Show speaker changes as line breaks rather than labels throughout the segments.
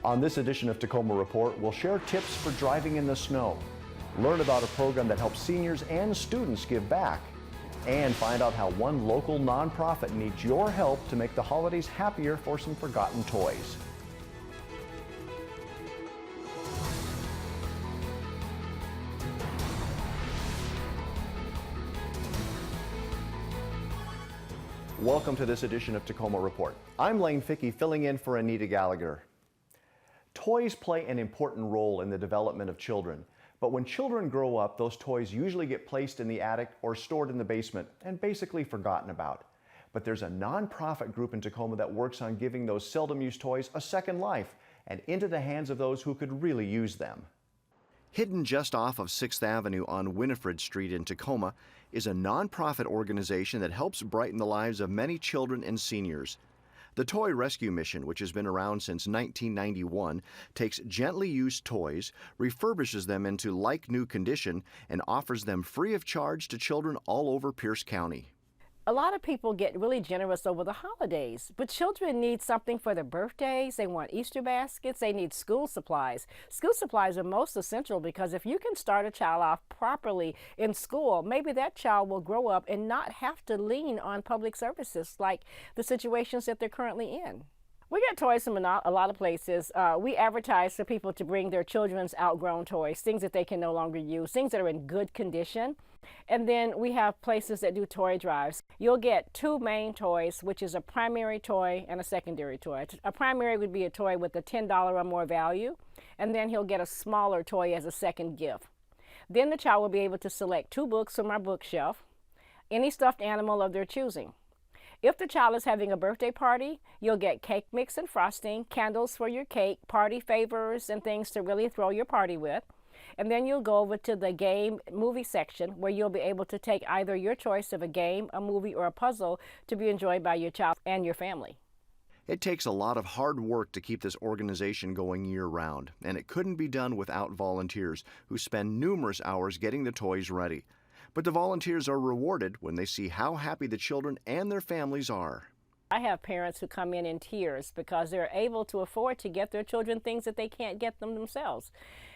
On this edition of Tacoma Report, we'll share tips for driving in the snow, learn about a program that helps seniors and students give back, and find out how one local nonprofit needs your help to make the holidays happier for some forgotten toys. Welcome to this edition of Tacoma Report. I'm Lane Fickey, filling in for Anita Gallagher. Toys play an important role in the development of children, but when children grow up, those toys usually get placed in the attic or stored in the basement and basically forgotten about. But there's a nonprofit group in Tacoma that works on giving those seldom used toys a second life and into the hands of those who could really use them. Hidden just off of 6th Avenue on Winifred Street in Tacoma is a nonprofit organization that helps brighten the lives of many children and seniors. The Toy Rescue Mission, which has been around since 1991, takes gently used toys, refurbishes them into like-new condition, and offers them free of charge to children all over Pierce County.
A lot of people get really generous over the holidays, but children need something for their birthdays. They want Easter baskets. They need school supplies. School supplies are most essential because if you can start a child off properly in school, maybe that child will grow up and not have to lean on public services like the situations that they're currently in. We get toys from a lot of places. We advertise for people to bring their children's outgrown toys, things that they can no longer use, things that are in good condition. And then we have places that do toy drives. You'll get two main toys, which is a primary toy and a secondary toy. A primary would be a toy with a $10 or more value, and then he'll get a smaller toy as a second gift. Then the child will be able to select two books from our bookshelf, any stuffed animal of their choosing. If the child is having a birthday party, you'll get cake mix and frosting, candles for your cake, party favors, and things to really throw your party with. And then you'll go over to the game movie section where you'll be able to take either your choice of a game, a movie, or a puzzle to be enjoyed by your child and your family.
It takes a lot of hard work to keep this organization going year-round, and it couldn't be done without volunteers who spend numerous hours getting the toys ready. But the volunteers are rewarded when they see how happy the children and their families are.
I have parents who come in tears because they're able to afford to get their children things that they can't get them themselves.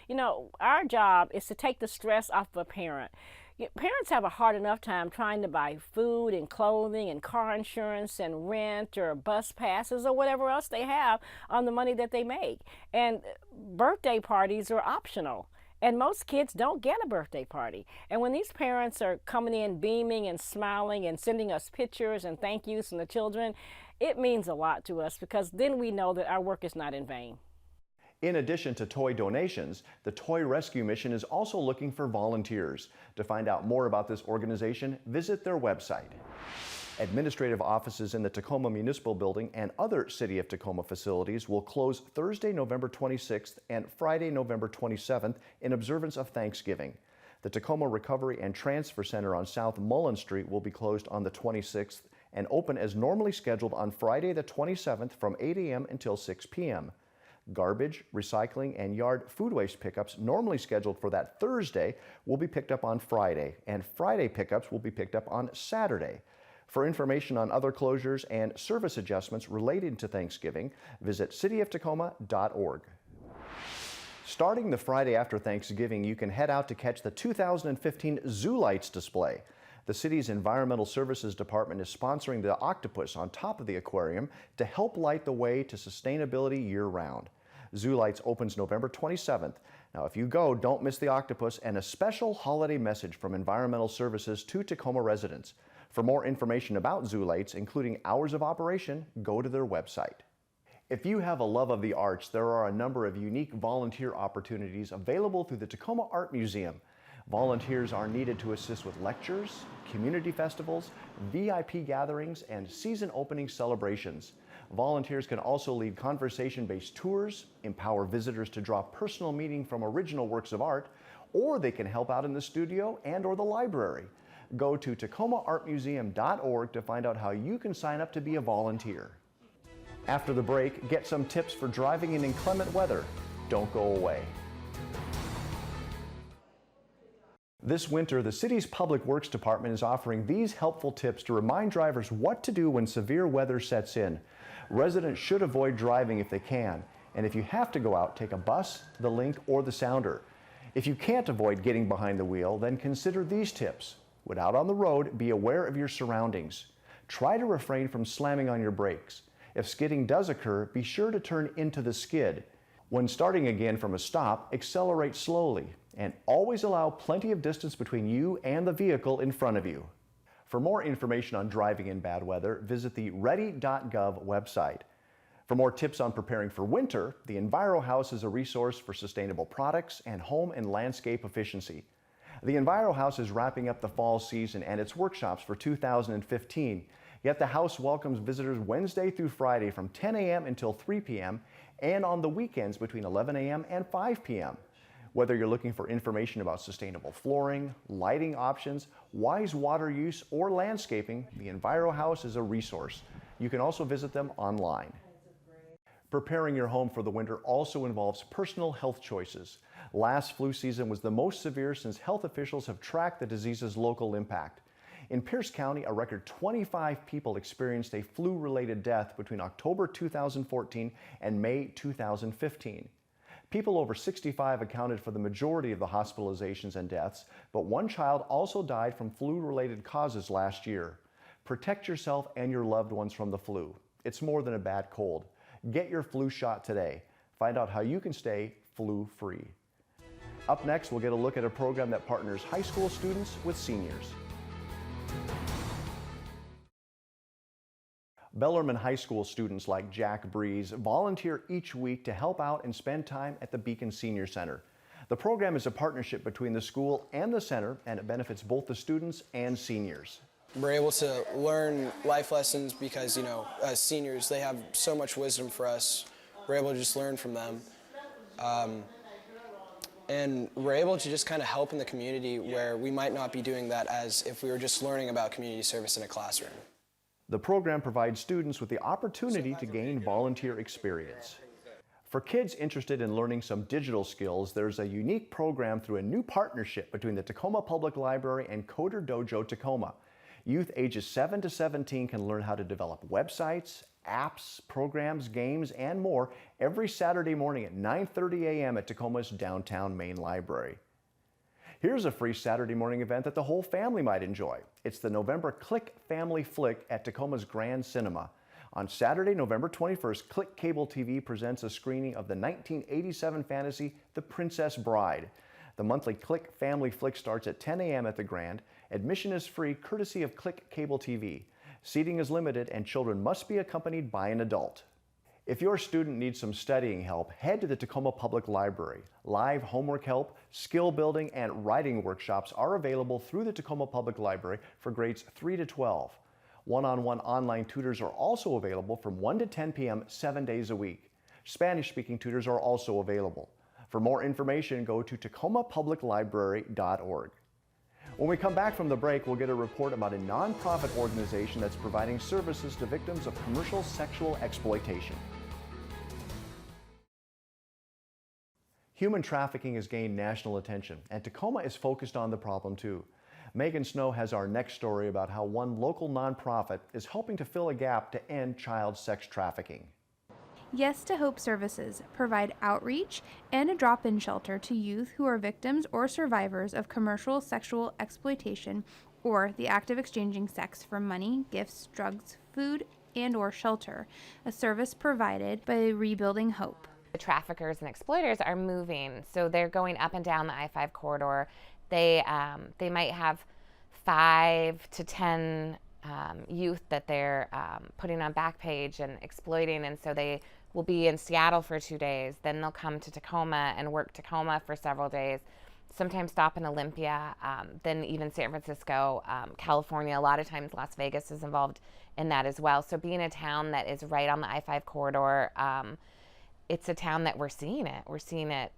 You know, our job is to take the stress off of a parent. Parents have a hard enough time trying to buy food and clothing and car insurance and rent or bus passes or whatever else they have on the money that they make. And birthday parties are optional. And most kids don't get a birthday party. And when these parents are coming in beaming and smiling and sending us pictures and thank yous from the children, it means a lot to us because then we know that our work is not in vain.
In addition to toy donations, the Toy Rescue Mission is also looking for volunteers. To find out more about this organization, visit their website. Administrative offices in the Tacoma Municipal Building and other City of Tacoma facilities will close Thursday, November 26th and Friday, November 27th in observance of Thanksgiving. The Tacoma Recovery and Transfer Center on South Mullen Street will be closed on the 26th and open as normally scheduled on Friday the 27th from 8 a.m. until 6 p.m. Garbage, recycling, and yard food waste pickups normally scheduled for that Thursday will be picked up on Friday, and Friday pickups will be picked up on Saturday. For information on other closures and service adjustments related to Thanksgiving, visit cityoftacoma.org. Starting the Friday after Thanksgiving, you can head out to catch the 2015 Zoo Lights display. The city's Environmental Services Department is sponsoring the octopus on top of the aquarium to help light the way to sustainability year-round. Zoo Lights opens November 27th. Now, if you go, don't miss the octopus and a special holiday message from Environmental Services to Tacoma residents. For more information about Zoo Lights, including hours of operation, go to their website. If you have a love of the arts, there are a number of unique volunteer opportunities available through the Tacoma Art Museum. Volunteers are needed to assist with lectures, community festivals, VIP gatherings, and season opening celebrations. Volunteers can also lead conversation-based tours, empower visitors to draw personal meaning from original works of art, or they can help out in the studio and/or the library. Go to tacomaartmuseum.org to find out how you can sign up to be a volunteer. After the break, get some tips for driving in inclement weather. Don't go away. This winter, the city's Public Works Department is offering these helpful tips to remind drivers what to do when severe weather sets in. Residents should avoid driving if they can, And if you have to go out, take a bus, the Link, or the Sounder. If you can't avoid getting behind the wheel, then consider these tips. When out on the road, be aware of your surroundings. Try to refrain from slamming on your brakes. If skidding does occur, be sure to turn into the skid. When starting again from a stop, accelerate slowly, and always allow plenty of distance between you and the vehicle in front of you. For more information on driving in bad weather, visit the ready.gov website. For more tips on preparing for winter, the Enviro House is a resource for sustainable products and home and landscape efficiency. The Enviro House is wrapping up the fall season and its workshops for 2015, yet the house welcomes visitors Wednesday through Friday from 10 a.m. until 3 p.m. and on the weekends between 11 a.m. and 5 p.m. Whether you're looking for information about sustainable flooring, lighting options, wise water use, or landscaping, the Enviro House is a resource. You can also visit them online. Preparing your home for the winter also involves personal health choices. Last flu season was the most severe since health officials have tracked the disease's local impact. In Pierce County, a record 25 people experienced a flu-related death between October 2014 and May 2015. People over 65 accounted for the majority of the hospitalizations and deaths, but one child also died from flu-related causes last year. Protect yourself and your loved ones from the flu. It's more than a bad cold. Get your flu shot today. Find out how you can stay flu-free. Up next, we'll get a look at a program that partners high school students with seniors. Bellarmine High School students like Jack Breeze volunteer each week to help out and spend time at the Beacon Senior Center. The program is a partnership between the school and the center, and it benefits both the students and seniors.
We're able to learn life lessons because, as seniors, they have so much wisdom for us. We're able to just learn from them. And we're able to just kind of help in the community where we might not be doing that as if we were just learning about community service in a classroom.
The program provides students with the opportunity to gain volunteer experience. For kids interested in learning some digital skills, there's a unique program through a new partnership between the Tacoma Public Library and Coder Dojo Tacoma. Youth ages 7 to 17 can learn how to develop websites, apps, programs, games, and more every Saturday morning at 9:30 a.m. at Tacoma's downtown main library. Here's a free Saturday morning event that the whole family might enjoy. It's the November Click Family Flick at Tacoma's Grand Cinema. On Saturday, November 21st, Click Cable TV presents a screening of the 1987 fantasy The Princess Bride. The monthly Click Family Flick starts at 10 a.m. at the Grand. Admission is free, courtesy of Click Cable TV. Seating is limited, and children must be accompanied by an adult. If your student needs some studying help, head to the Tacoma Public Library. Live homework help, skill building, and writing workshops are available through the Tacoma Public Library for grades 3 to 12. One-on-one online tutors are also available from 1 to 10 p.m. 7 days a week. Spanish-speaking tutors are also available. For more information, go to tacomapubliclibrary.org. When we come back from the break, we'll get a report about a nonprofit organization that's providing services to victims of commercial sexual exploitation. Human trafficking has gained national attention, and Tacoma is focused on the problem too. Megan Snow has our next story about how one local nonprofit is helping to fill a gap to end child sex trafficking.
Yes to Hope Services provide outreach and a drop-in shelter to youth who are victims or survivors of commercial sexual exploitation or the act of exchanging sex for money, gifts, drugs, food, and/or shelter, a service provided by Rebuilding Hope.
The traffickers and exploiters are moving, so they're going up and down the I-5 corridor. They might have 5 to 10 youth that they're putting on Backpage and exploiting, and so they will be in Seattle for 2 days. Then they'll come to Tacoma and work Tacoma for several days. Sometimes stop in Olympia, then even San Francisco, California. A lot of times Las Vegas is involved in that as well. So being a town that is right on the I-5 corridor, it's a town that we're seeing it. We're seeing it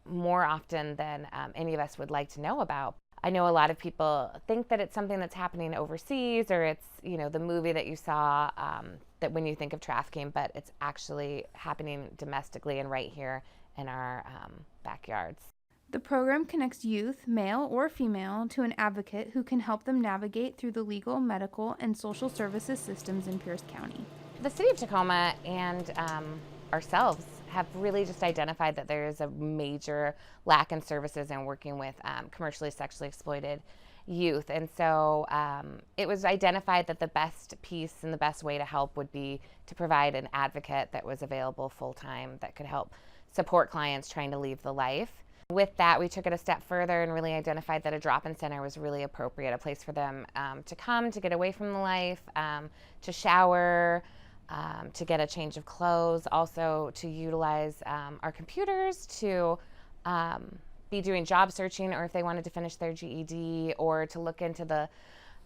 more often than any of us would like to know about. I know a lot of people think that it's something that's happening overseas, or it's, the movie that you saw that when you think of trafficking, but it's actually happening domestically and right here in our backyards.
The program connects youth, male or female, to an advocate who can help them navigate through the legal, medical, and social services systems in Pierce County.
The city of Tacoma and ourselves have really just identified that there is a major lack in services in working with commercially sexually exploited youth. And so it was identified that the best piece and the best way to help would be to provide an advocate that was available full-time that could help support clients trying to leave the life. With that, we took it a step further and really identified that a drop-in center was really appropriate, a place for them to come, to get away from the life, to shower, to get a change of clothes, also to utilize our computers to be doing job searching, or if they wanted to finish their GED, or to look into the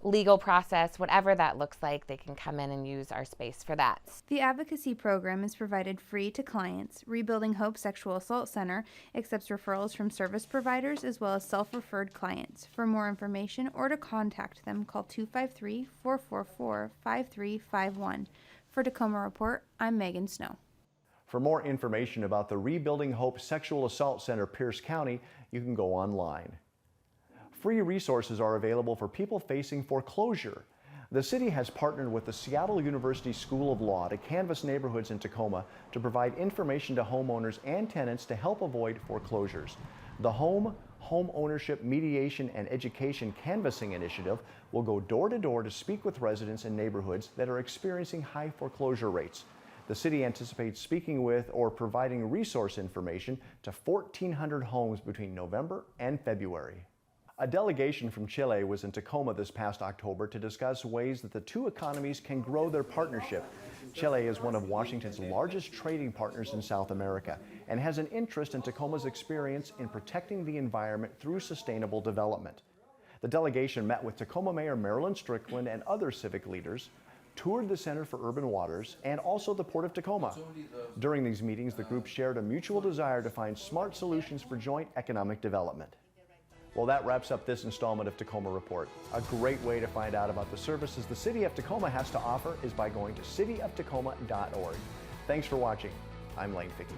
legal process, whatever that looks like, they can come in and use our space for that.
The advocacy program is provided free to clients. Rebuilding Hope Sexual Assault Center accepts referrals from service providers as well as self-referred clients. For more information or to contact them, call 253-444-5351. For Tacoma Report, I'm Megan Snow.
For more information about the Rebuilding Hope Sexual Assault Center, Pierce County, you can go online. Free resources are available for people facing foreclosure. The city has partnered with the Seattle University School of Law to canvass neighborhoods in Tacoma to provide information to homeowners and tenants to help avoid foreclosures. The Home Ownership Mediation and Education Canvassing Initiative will go door to door to speak with residents in neighborhoods that are experiencing high foreclosure rates. The city anticipates speaking with or providing resource information to 1,400 homes between November and February. A delegation from Chile was in Tacoma this past October to discuss ways that the two economies can grow their partnership. Chile is one of Washington's largest trading partners in South America and has an interest in Tacoma's experience in protecting the environment through sustainable development. The delegation met with Tacoma Mayor Marilyn Strickland and other civic leaders, toured the Center for Urban Waters, and also the Port of Tacoma. During these meetings, the group shared a mutual desire to find smart solutions for joint economic development. Well, that wraps up this installment of Tacoma Report. A great way to find out about the services the City of Tacoma has to offer is by going to cityoftacoma.org. Thanks for watching. I'm Lane Fickey.